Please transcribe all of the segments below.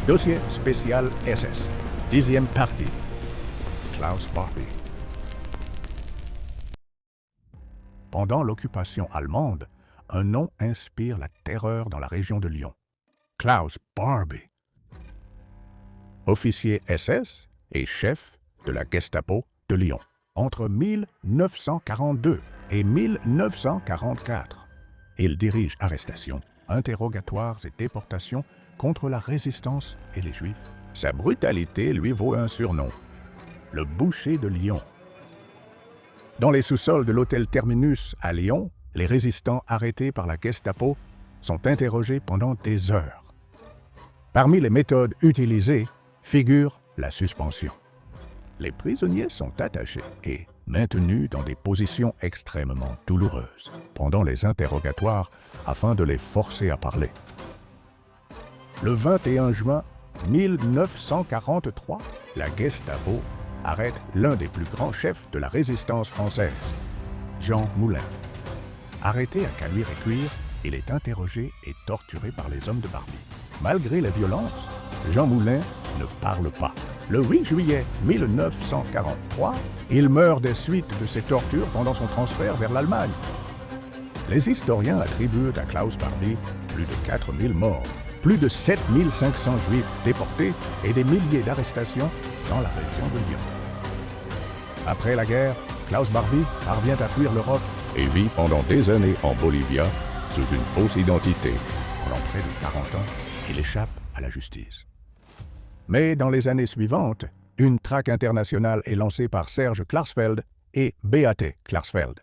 Dossier spécial SS. 10e partie. Klaus Barbie. Pendant l'occupation allemande, un nom inspire la terreur dans la région de Lyon. Klaus Barbie. Officier SS et chef de la Gestapo de Lyon entre 1942 et 1944. Il dirige arrestations, interrogatoires et déportations contre la résistance et les Juifs. Sa brutalité lui vaut un surnom, le boucher de Lyon. Dans les sous-sols de l'hôtel Terminus à Lyon, les résistants arrêtés par la Gestapo sont interrogés pendant des heures. Parmi les méthodes utilisées figure la suspension. Les prisonniers sont attachés et maintenus dans des positions extrêmement douloureuses pendant les interrogatoires afin de les forcer à parler. Le 21 juin 1943, la Gestapo arrête l'un des plus grands chefs de la résistance française, Jean Moulin. Arrêté à Caluire-et-Cuire, il est interrogé et torturé par les hommes de Barbie. Malgré la violence, Jean Moulin ne parle pas. Le 8 juillet 1943, il meurt des suites de ces tortures pendant son transfert vers l'Allemagne. Les historiens attribuent à Klaus Barbie plus de 4000 morts, plus de 7500 juifs déportés et des milliers d'arrestations dans la région de Lyon. Après la guerre, Klaus Barbie parvient à fuir l'Europe et vit pendant des années en Bolivie sous une fausse identité. Pendant près de 40 ans, il échappe à la justice. Mais dans les années suivantes, une traque internationale est lancée par Serge Klarsfeld et Beate Klarsfeld.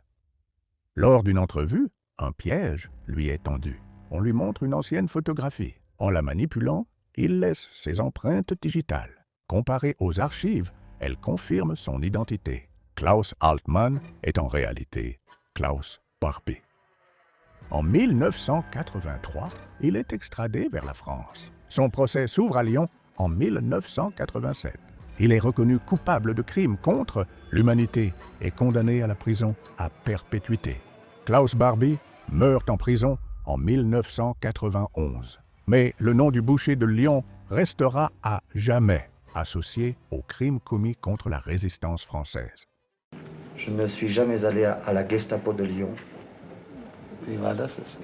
Lors d'une entrevue, un piège lui est tendu. On lui montre une ancienne photographie. En la manipulant, il laisse ses empreintes digitales. Comparée aux archives, elle confirme son identité. Klaus Altmann est en réalité Klaus Barbie. En 1983, il est extradé vers la France. Son procès s'ouvre à Lyon en 1987. Il est reconnu coupable de crimes contre l'humanité et condamné à la prison à perpétuité. Klaus Barbie meurt en prison en 1991. Mais le nom du boucher de Lyon restera à jamais associé aux crimes commis contre la résistance française. Je ne suis jamais allé à la Gestapo de Lyon.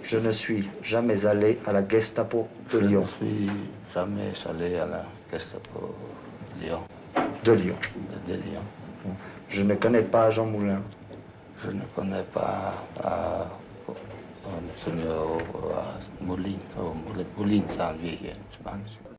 Je ne suis jamais allé à la Gestapo de Lyon. Je ne suis jamais allé à la Gestapo de Lyon. De Lyon. De Lyon. Je ne connais pas Jean Moulin. Je ne connais pas Monsieur Moulin, Moulin, c'est un vieil, je pense.